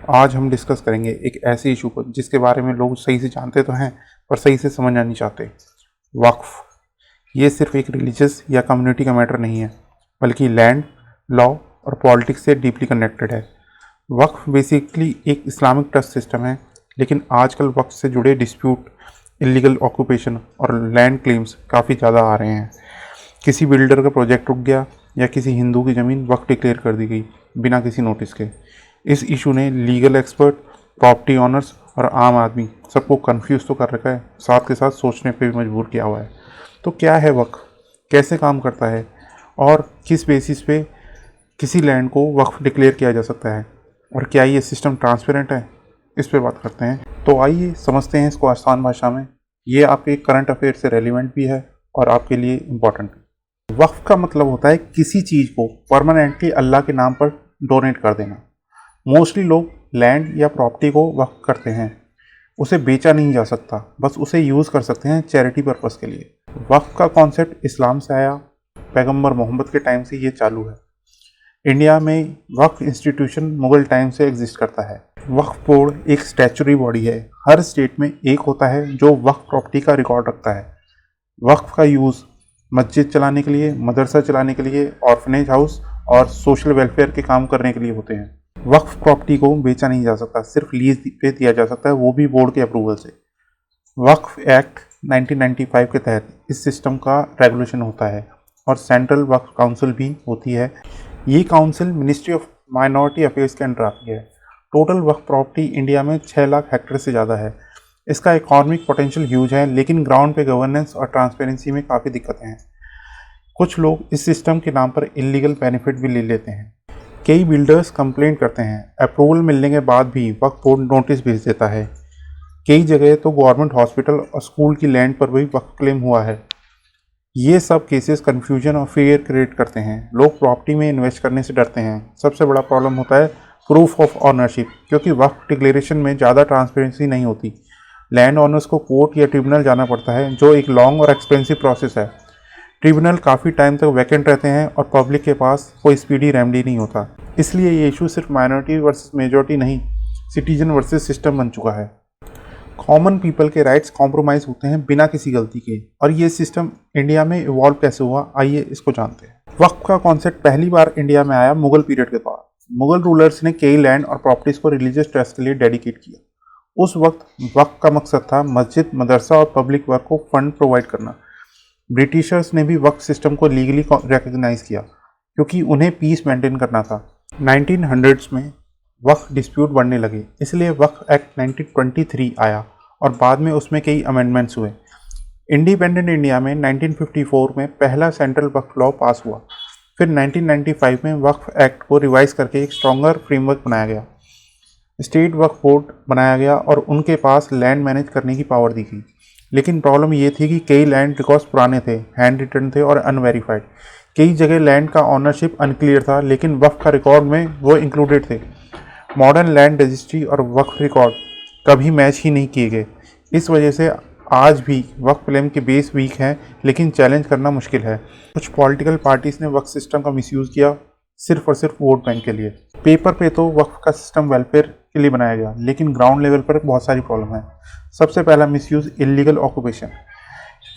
आज हम डिस्कस करेंगे एक ऐसे इशू को जिसके बारे में लोग सही से जानते तो हैं पर सही से समझना नहीं चाहते। वक्फ। ये सिर्फ एक रिलीजियस या कम्युनिटी का मैटर नहीं है, बल्कि लैंड, लॉ और पॉलिटिक्स से डीपली कनेक्टेड है। वक्फ बेसिकली एक इस्लामिक ट्रस्ट सिस्टम है, लेकिन आजकल वक्फ से जुड़े डिस्प्यूट, इलीगल ऑक्यूपेशन और लैंड क्लेम्स काफ़ी ज़्यादा आ रहे हैं। किसी बिल्डर का प्रोजेक्ट रुक गया या किसी हिंदू की ज़मीन वक्फ डिक्लेयर कर दी गई बिना किसी नोटिस के। इस इशू ने लीगल एक्सपर्ट, प्रॉपर्टी ऑनर्स और आम आदमी सबको कंफ्यूज तो कर रखा है, साथ के साथ सोचने पे भी मजबूर किया हुआ है। तो क्या है वक्फ, कैसे काम करता है और किस बेसिस पे किसी लैंड को वक्फ डिक्लेयर किया जा सकता है, और क्या ये सिस्टम ट्रांसपेरेंट है, इस पे बात करते हैं। तो आइए समझते हैं इसको आसान भाषा में। ये आपके करंट अफेयर से रेलिवेंट भी है और आपके लिए इम्पॉर्टेंट भी। वक्फ का मतलब होता है किसी चीज़ को परमानेंटली अल्लाह के नाम पर डोनेट कर देना। मोस्टली लोग लैंड या प्रॉपर्टी को वक्फ करते हैं, उसे बेचा नहीं जा सकता, बस उसे यूज़ कर सकते हैं चैरिटी पर्पस के लिए। वक्फ का कॉन्सेप्ट इस्लाम से आया, पैगंबर मोहम्मद के टाइम से ये चालू है। इंडिया में वक्फ इंस्टीट्यूशन मुगल टाइम से एग्जिस्ट करता है। वक्फ बोर्ड एक स्टैचुरी बॉडी है, हर स्टेट में एक होता है जो वक्फ प्रॉपर्टी का रिकॉर्ड रखता है। वक्फ का यूज़ मस्जिद चलाने के लिए, मदरसा चलाने के लिए, ऑर्फनेज हाउस और सोशल वेलफेयर के काम करने के लिए होते हैं। वक्फ प्रॉपर्टी को बेचा नहीं जा सकता, सिर्फ लीज पे दिया जा सकता है, वो भी बोर्ड के अप्रूवल से। वक्फ एक्ट 1995 के तहत इस सिस्टम का रेगुलेशन होता है और सेंट्रल वक्फ काउंसिल भी होती है। ये council ministry of minority affairs के अंडर आती है। टोटल वक्फ प्रॉपर्टी इंडिया में 6 लाख हेक्टेयर से ज़्यादा है। इसका इकोनॉमिक पोटेंशियल ह्यूज है, लेकिन ग्राउंड पे गवर्नेंस और ट्रांसपेरेंसी में काफ़ी दिक्कतें हैं। कुछ लोग इस सिस्टम के नाम पर इलीगल बेनिफिट भी ले लेते हैं। कई बिल्डर्स कंप्लेंट करते हैं, अप्रूवल मिलने के बाद भी वक्फ बोर्ड नोटिस भेज देता है। कई जगह तो गवर्नमेंट हॉस्पिटल और स्कूल की लैंड पर भी वक्फ क्लेम हुआ है। ये सब केसेस कन्फ्यूजन और फेयर क्रिएट करते हैं। लोग प्रॉपर्टी में इन्वेस्ट करने से डरते हैं। सबसे बड़ा प्रॉब्लम होता है प्रूफ ऑफ ऑनरशिप, क्योंकि वक्फ डिक्लेरेशन में ज़्यादा ट्रांसपेरेंसी नहीं होती। लैंड ओनर्स को कोर्ट या ट्रिब्यूनल जाना पड़ता है, जो एक लॉन्ग और एक्सपेंसिव प्रोसेस है। ट्रिब्यूनल काफ़ी टाइम तक वैकेंट रहते हैं और पब्लिक के पास कोई स्पीडी रेमेडी नहीं होता। इसलिए ये इशू सिर्फ माइनॉरिटी वर्सेस मेजॉरिटी नहीं, सिटीजन वर्सेस सिस्टम बन चुका है। कॉमन पीपल के राइट्स कॉम्प्रोमाइज़ होते हैं बिना किसी गलती के, और ये सिस्टम इंडिया में इवॉल्व कैसे हुआ, आइए इसको जानते हैं। वक्फ का कॉन्सेप्ट पहली बार इंडिया में आया मुगल पीरियड के दौरान। मुगल रूलर्स ने कई लैंड और प्रॉपर्टीज़ को रिलीजियस ट्रस्ट के लिए डेडिकेट किया। उस वक्त वक्फ का मकसद था मस्जिद, मदरसा और पब्लिक वर्क को फंड प्रोवाइड करना। ब्रिटिशर्स ने भी वक्फ सिस्टम को लीगली रिकग्नाइज किया, क्योंकि उन्हें पीस मेंटेन करना था। 1900s में वक्फ डिस्प्यूट बढ़ने लगे, इसलिए वक्फ एक्ट 1923 आया और बाद में उसमें कई अमेंडमेंट्स हुए। इंडिपेंडेंट इंडिया में 1954 में पहला सेंट्रल वक्फ लॉ पास हुआ। फिर 1995 में वक्फ एक्ट को रिवाइज करके एक स्ट्रॉन्गर फ्रेमवर्क बनाया गया। स्टेट वक्फ बोर्ड बनाया गया और उनके पास लैंड मैनेज करने की पावर दी गई। लेकिन प्रॉब्लम ये थी कि कई लैंड रिकॉर्ड्स पुराने थे, हैंड रिटन थे और अनवेरीफाइड। कई जगह लैंड का ऑनरशिप अनक्लियर था, लेकिन वक्फ का रिकॉर्ड में वो इंक्लूडेड थे। मॉडर्न लैंड रजिस्ट्री और वक्फ रिकॉर्ड कभी मैच ही नहीं किए गए। इस वजह से आज भी वक्फ क्लेम के बेस वीक हैं, लेकिन चैलेंज करना मुश्किल है। कुछ पॉलिटिकल पार्टीज़ ने वक्फ सिस्टम का मिसयूज़ किया, सिर्फ और सिर्फ वोट बैंक के लिए। पेपर पे तो वक्फ का सिस्टम वेलफेयर के लिए बनाया गया, लेकिन ग्राउंड लेवल पर बहुत सारी प्रॉब्लम है। सबसे पहला मिसयूज़, इलीगल ऑक्यूपेशन।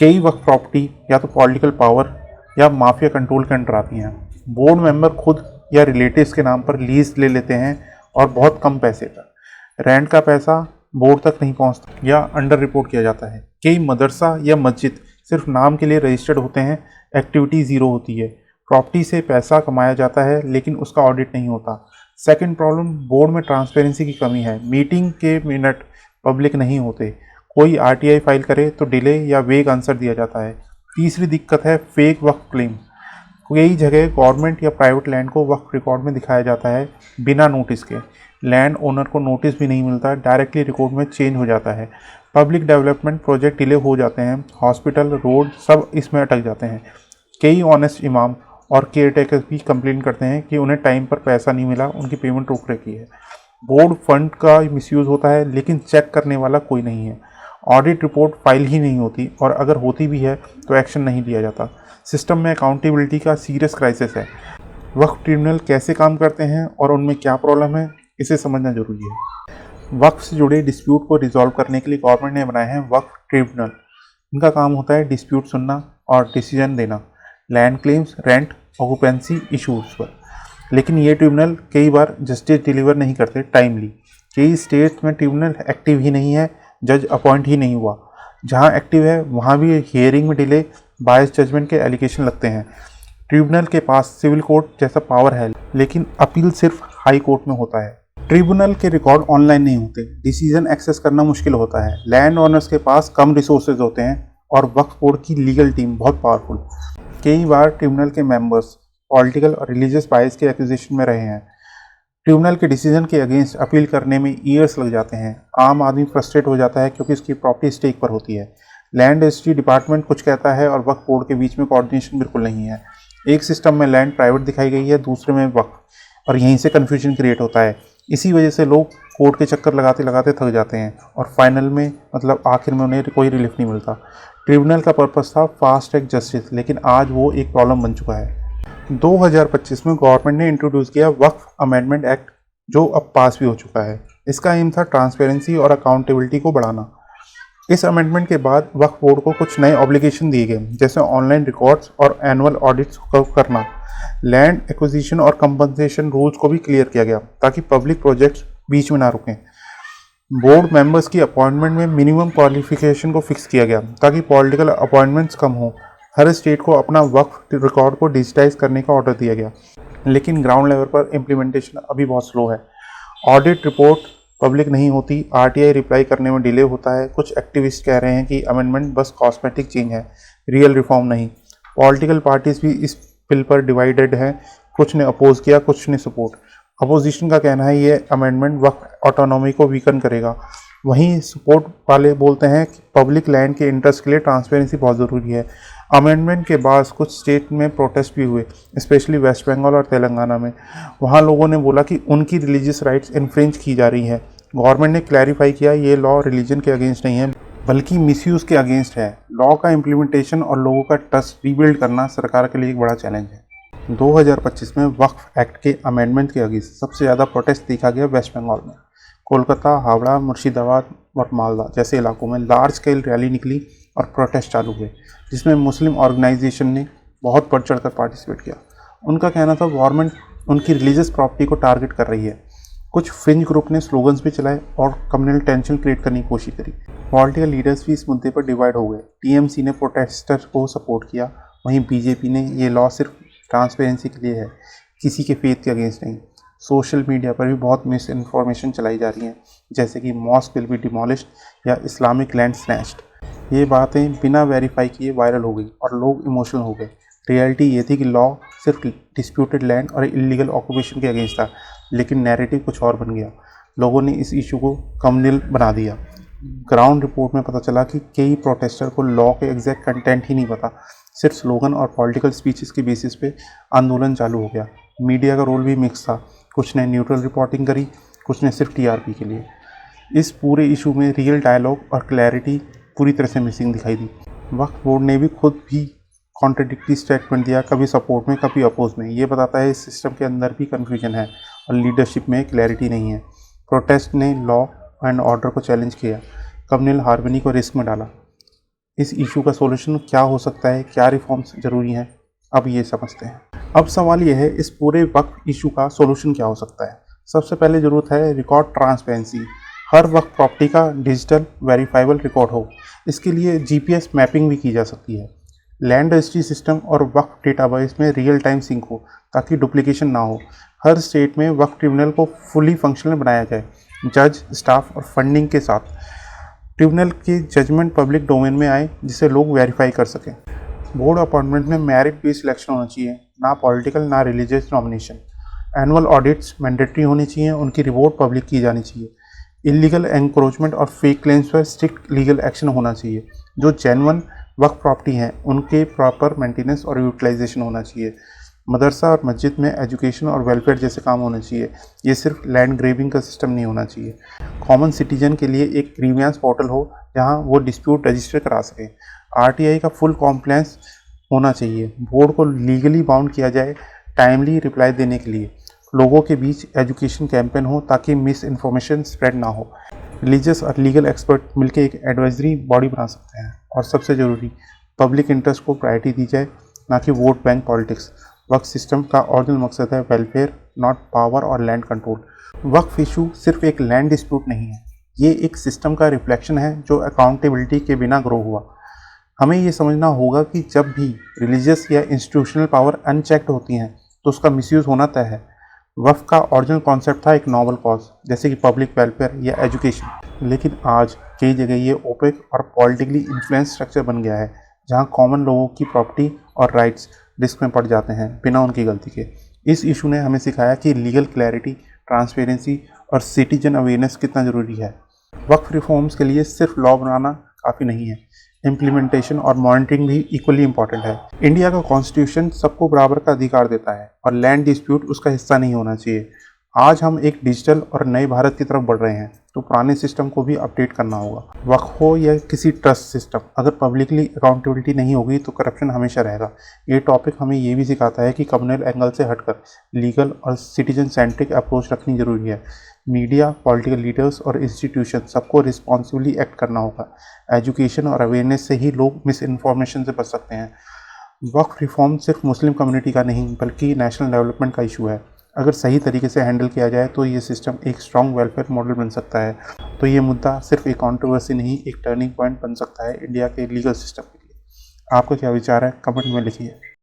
कई वक्फ प्रॉपर्टी या तो पॉलिटिकल पावर या माफिया कंट्रोल के अंडर आती हैं। बोर्ड मेंबर खुद या रिलेटिव्स के नाम पर लीज ले लेते हैं और बहुत कम पैसे पर। रेंट का पैसा बोर्ड तक नहीं पहुंचता या अंडर रिपोर्ट किया जाता है। कई मदरसा या मस्जिद सिर्फ नाम के लिए रजिस्टर्ड होते हैं, एक्टिविटी ज़ीरो होती है। प्रॉपर्टी से पैसा कमाया जाता है, लेकिन उसका ऑडिट नहीं होता। सेकंड प्रॉब्लम, बोर्ड में ट्रांसपेरेंसी की कमी है। मीटिंग के मिनट पब्लिक नहीं होते। कोई आरटीआई फाइल करे तो डिले या वेग आंसर दिया जाता है। तीसरी दिक्कत है फेक वक्फ क्लेम। कई जगह गवर्नमेंट या प्राइवेट लैंड को वक्फ रिकॉर्ड में दिखाया जाता है बिना नोटिस के। लैंड ओनर को नोटिस भी नहीं मिलता, डायरेक्टली रिकॉर्ड में चेंज हो जाता है। पब्लिक डेवलपमेंट प्रोजेक्ट डिले हो जाते हैं, हॉस्पिटल, रोड सब इसमें अटक जाते हैं। कई ऑनेस्ट इमाम और केयर टेकर्स भी कंप्लेन करते हैं कि उन्हें टाइम पर पैसा नहीं मिला, उनकी पेमेंट रोक रखी है। बोर्ड फंड का मिसयूज़ होता है, लेकिन चेक करने वाला कोई नहीं है। ऑडिट रिपोर्ट फाइल ही नहीं होती, और अगर होती भी है तो एक्शन नहीं लिया जाता। सिस्टम में अकाउंटेबिलिटी का सीरियस क्राइसिस है। वक्फ ट्रिब्यूनल कैसे काम करते हैं और उनमें क्या प्रॉब्लम है, इसे समझना जरूरी है। वक्फ से जुड़े डिस्प्यूट को रिजॉल्व करने के लिए गवर्नमेंट ने बनाए हैं वक्फ ट्रिब्यूनल। इनका काम होता है डिस्प्यूट सुनना और डिसीजन देना land claims, rent, occupancy issues पर। लेकिन ये ट्रिब्यूनल कई बार जस्टिस डिलीवर नहीं करते टाइमली। कई स्टेट्स में ट्रिब्यूनल एक्टिव ही नहीं है, जज अपॉइंट ही नहीं हुआ। जहाँ एक्टिव है वहाँ भी हियरिंग में डिले, बायस जजमेंट के एलिगेशन लगते हैं। ट्रिब्यूनल के पास सिविल कोर्ट जैसा पावर है, लेकिन अपील सिर्फ हाई कोर्ट में होता है। ट्रिब्यूनल के रिकॉर्ड ऑनलाइन नहीं होते, डिसीजन एक्सेस करना मुश्किल होता है। लैंड ओनर्स के पास कम रिसोर्सेज होते हैं और वक्फ बोर्ड की लीगल टीम बहुत पावरफुल। कई बार ट्रिब्यूनल के मेंबर्स पॉलिटिकल और रिलीजियस बायस के एक्यूजेशन में रहे हैं। ट्रिब्यूनल के डिसीजन के अगेंस्ट अपील करने में ईयर्स लग जाते हैं। आम आदमी फ्रस्ट्रेट हो जाता है क्योंकि उसकी प्रॉपर्टी स्टेक पर होती है। लैंड रजिस्ट्री डिपार्टमेंट कुछ कहता है और वक्फ बोर्ड के बीच में कोऑर्डिनेशन बिल्कुल नहीं है। एक सिस्टम में लैंड प्राइवेट दिखाई गई है, दूसरे में वक्फ, और यहीं से कन्फ्यूजन क्रिएट होता है। इसी वजह से लोग कोर्ट के चक्कर लगाते लगाते थक जाते हैं और फाइनल में आखिर में उन्हें कोई रिलीफ नहीं मिलता। ट्रिब्यूनल का पर्पस था फास्ट ट्रैक जस्टिस, लेकिन आज वो एक प्रॉब्लम बन चुका है। 2025 में गवर्नमेंट ने इंट्रोड्यूस किया वक्फ अमेंडमेंट एक्ट, जो अब पास भी हो चुका है। इसका एम था ट्रांसपेरेंसी और अकाउंटेबिलिटी को बढ़ाना। इस अमेंडमेंट के बाद वक्फ बोर्ड को कुछ नए ऑब्लिगेशन दिए गए, जैसे ऑनलाइन रिकॉर्ड्स और एनुअल ऑडिट्स करना। लैंड एक्विजिशन और कंपनसेशन रूल्स को भी क्लियर किया गया ताकि पब्लिक प्रोजेक्ट्स बीच में ना रुकें। बोर्ड मेंबर्स की अपॉइंटमेंट में मिनिमम क्वालिफिकेशन को फिक्स किया गया ताकि पॉलिटिकल अपॉइंटमेंट्स कम हो। हर स्टेट को अपना वक्फ रिकॉर्ड को डिजिटाइज करने का ऑर्डर दिया गया, लेकिन ग्राउंड लेवल पर इम्प्लीमेंटेशन अभी बहुत स्लो है। ऑडिट रिपोर्ट पब्लिक नहीं होती, आरटीआई रिप्लाई करने में डिले होता है। कुछ एक्टिविस्ट कह रहे हैं कि अमेंडमेंट बस कॉस्मेटिक चेंज है, रियल रिफॉर्म नहीं। पॉलिटिकल पार्टीज भी इस बिल पर डिवाइडेड हैं, कुछ ने अपोज किया, कुछ ने सपोर्ट। अपोजिशन का कहना है ये अमेंडमेंट वक्फ ऑटोनॉमी को वीकन करेगा। वहीं सपोर्ट वाले बोलते हैं कि पब्लिक लैंड के इंटरेस्ट के लिए ट्रांसपेरेंसी बहुत ज़रूरी है। अमेंडमेंट के बाद कुछ स्टेट में प्रोटेस्ट भी हुए, स्पेशली वेस्ट बंगाल और तेलंगाना में। वहाँ लोगों ने बोला कि उनकी रिलीजियस राइट्स इन्फ्रिंज की जा रही है। गवर्नमेंट ने क्लैरिफाई किया ये लॉ रिलीजन के अगेंस्ट नहीं है, बल्कि मिसयूज़ के अगेंस्ट है। लॉ का इम्प्लीमेंटेशन और लोगों का ट्रस्ट रीबिल्ड करना सरकार के लिए एक बड़ा चैलेंज है। 2025 में वक्फ एक्ट के अमेंडमेंट के अगेंस्ट सबसे ज़्यादा प्रोटेस्ट देखा गया वेस्ट बंगाल में। कोलकाता, हावड़ा, मुर्शिदाबाद और मालदा जैसे इलाकों में लार्ज स्केल रैली निकली और प्रोटेस्ट चालू हुए, जिसमें मुस्लिम ऑर्गेनाइजेशन ने बहुत बढ़ चढ़ कर पार्टिसिपेट किया। उनका कहना था गवर्नमेंट उनकी रिलीजियस प्रॉपर्टी को टारगेट कर रही है। कुछ फ्रिंज ग्रुप ने स्लोगन्स भी चलाए और कम्युनल टेंशन क्रिएट करने की कोशिश करी। पॉलिटिकल लीडर्स भी इस मुद्दे पर डिवाइड हो गए। टीएमसी ने प्रोटेस्टर को सपोर्ट किया, वहीं बीजेपी ने ये लॉ सिर्फ ट्रांसपेरेंसी के लिए है, किसी के फेथ के अगेंस्ट नहीं। सोशल मीडिया पर भी बहुत मिस इन्फॉर्मेशन चलाई जा रही हैं, जैसे कि मॉस्क विल बी डिमोलिश्ड या इस्लामिक लैंड स्नैच्ड। ये बातें बिना वेरीफाई किए वायरल हो गई और लोग इमोशनल हो गए। रियलिटी ये थी कि लॉ सिर्फ डिस्प्यूटेड लैंड और इलीगल ऑक्यूपेशन के अगेंस्ट था, लेकिन नैरेटिव कुछ और बन गया। लोगों ने इस इशू को कम्युनल बना दिया। ग्राउंड रिपोर्ट में पता चला कि कई प्रोटेस्टर को लॉ के एग्जैक्ट कंटेंट ही नहीं पता, सिर्फ स्लोगन और पॉलिटिकल स्पीचेस के बेसिस पे आंदोलन चालू हो गया। मीडिया का रोल भी मिक्स था, कुछ ने न्यूट्रल रिपोर्टिंग करी, कुछ ने सिर्फ टीआरपी के लिए। इस पूरे इशू में रियल डायलॉग और क्लैरिटी पूरी तरह से मिसिंग दिखाई दी। वक्फ बोर्ड ने भी खुद भी कॉन्ट्रडिक्टरी स्टेटमेंट दिया, कभी सपोर्ट में कभी अपोज में। ये बताता है इस सिस्टम के अंदर भी कन्फ्यूजन है और लीडरशिप में क्लैरिटी नहीं है। प्रोटेस्ट ने लॉ एंड ऑर्डर को चैलेंज किया, कम्युनल हार्मनी को रिस्क में डाला। इस इशू का सोल्यूशन क्या हो सकता है, क्या रिफॉर्म्स जरूरी हैं, अब ये समझते हैं। अब सवाल ये है, इस पूरे वक्फ इशू का सोल्यूशन क्या हो सकता है। सबसे पहले ज़रूरत है रिकॉर्ड ट्रांसपेरेंसी। हर वक्त प्रॉपर्टी का डिजिटल वेरीफाइबल रिकॉर्ड हो। इसके लिए जीपीएस मैपिंग भी की जा सकती है। लैंड रजिस्ट्री सिस्टम और वक्फ डेटाबेस में रियल टाइम सिंक हो ताकि डुप्लीकेशन ना हो। हर स्टेट में वक्फ ट्रिब्यूनल को फुली फंक्शनल बनाया जाए, जज, स्टाफ और फंडिंग के साथ। ट्रिब्यूनल की जजमेंट पब्लिक डोमेन में आए जिसे लोग वेरीफाई कर सकें। बोर्ड अपॉइंटमेंट में मेरिट बेस्ड सिलेक्शन होना चाहिए, ना पॉलिटिकल ना religious nomination. Annual audits mandatory होनी चाहिए, उनकी रिपोर्ट पब्लिक की जानी चाहिए। इलीगल एंक्रोचमेंट और फेक क्लेम्स पर स्ट्रिक्ट लीगल एक्शन होना चाहिए। जो जेन्युइन वक्फ प्रॉपर्टी हैं उनके प्रॉपर मेंटेनेंस और यूटिलाइजेशन होना चाहिए। मदरसा और मस्जिद में एजुकेशन और वेलफेयर जैसे काम होने चाहिए। ये सिर्फ लैंड ग्रेबिंग का सिस्टम नहीं होना चाहिए। कॉमन सिटीजन के लिए एक ग्रीवियंस पोर्टल हो जहां वो डिस्प्यूट रजिस्टर करा सके। आरटीआई का फुल कॉम्प्लायंस होना चाहिए। बोर्ड को लीगली बाउंड किया जाए टाइमली रिप्लाई देने के लिए। लोगों के बीच एजुकेशन कैंपेन हो ताकि मिस इन्फॉर्मेशन स्प्रेड ना हो। रिलीजियस और लीगल एक्सपर्ट मिलकर एक एडवाइजरी बॉडी बना सकते हैं। और सबसे ज़रूरी, पब्लिक इंटरेस्ट को प्रायोरिटी दी जाए, ना कि वोट बैंक पॉलिटिक्स। वक्फ सिस्टम का ओरिजिनल मकसद है वेलफेयर, नॉट पावर और लैंड कंट्रोल। वक्फ इशू सिर्फ एक लैंड डिस्प्यूट नहीं है, ये एक सिस्टम का रिफ्लेक्शन है जो अकाउंटेबिलिटी के बिना ग्रो हुआ। हमें ये समझना होगा कि जब भी रिलीजियस या इंस्टीट्यूशनल पावर अनचेक्ड होती हैं तो उसका मिसयूज़ होना तय है। वक्फ का ओरिजिनल कॉन्सेप्ट था एक नॉबल कॉज, जैसे कि पब्लिक वेलफेयर या एजुकेशन, लेकिन आज कई जगह ये ओपेक और पॉलिटिकली इन्फ्लुएंस स्ट्रक्चर बन गया है, जहां कॉमन लोगों की प्रॉपर्टी और राइट्स रिस्क में पड़ जाते हैं बिना उनकी गलती के। इस इशू ने हमें सिखाया कि लीगल क्लैरिटी, ट्रांसपेरेंसी और सिटीजन अवेयरनेस कितना ज़रूरी है। वक्फ रिफॉर्म्स के लिए सिर्फ लॉ बनाना काफ़ी नहीं है, इम्प्लीमेंटेशन और मॉनिटरिंग भी इक्वली इंपॉर्टेंट है। इंडिया का कॉन्स्टिट्यूशन सबको बराबर का अधिकार देता है और लैंड डिस्प्यूट उसका हिस्सा नहीं होना चाहिए। आज हम एक डिजिटल और नए भारत की तरफ बढ़ रहे हैं, तो पुराने सिस्टम को भी अपडेट करना होगा। वक्फ हो या किसी ट्रस्ट सिस्टम, अगर पब्लिकली अकाउंटेबिलिटी नहीं होगी तो करप्शन हमेशा रहेगा। ये टॉपिक हमें ये भी सिखाता है कि कम्युनल एंगल से हटकर लीगल और सिटीजन सेंट्रिक अप्रोच रखनी जरूरी है। मीडिया, पॉलिटिकल लीडर्स और इंस्टीट्यूशन सबको रिस्पॉन्सिबली एक्ट करना होगा। एजुकेशन और अवेयरनेस से ही लोग मिस इन्फॉर्मेशन से बच सकते हैं। वक्फ रिफॉर्म सिर्फ मुस्लिम कम्युनिटी का नहीं बल्कि नेशनल डेवलपमेंट का इशू है। अगर सही तरीके से हैंडल किया जाए तो ये सिस्टम एक स्ट्रॉन्ग वेलफेयर मॉडल बन सकता है। तो ये मुद्दा सिर्फ एक कंट्रोवर्सी नहीं, एक टर्निंग पॉइंट बन सकता है इंडिया के लीगल सिस्टम के लिए। आपका क्या विचार है, कमेंट में लिखिए।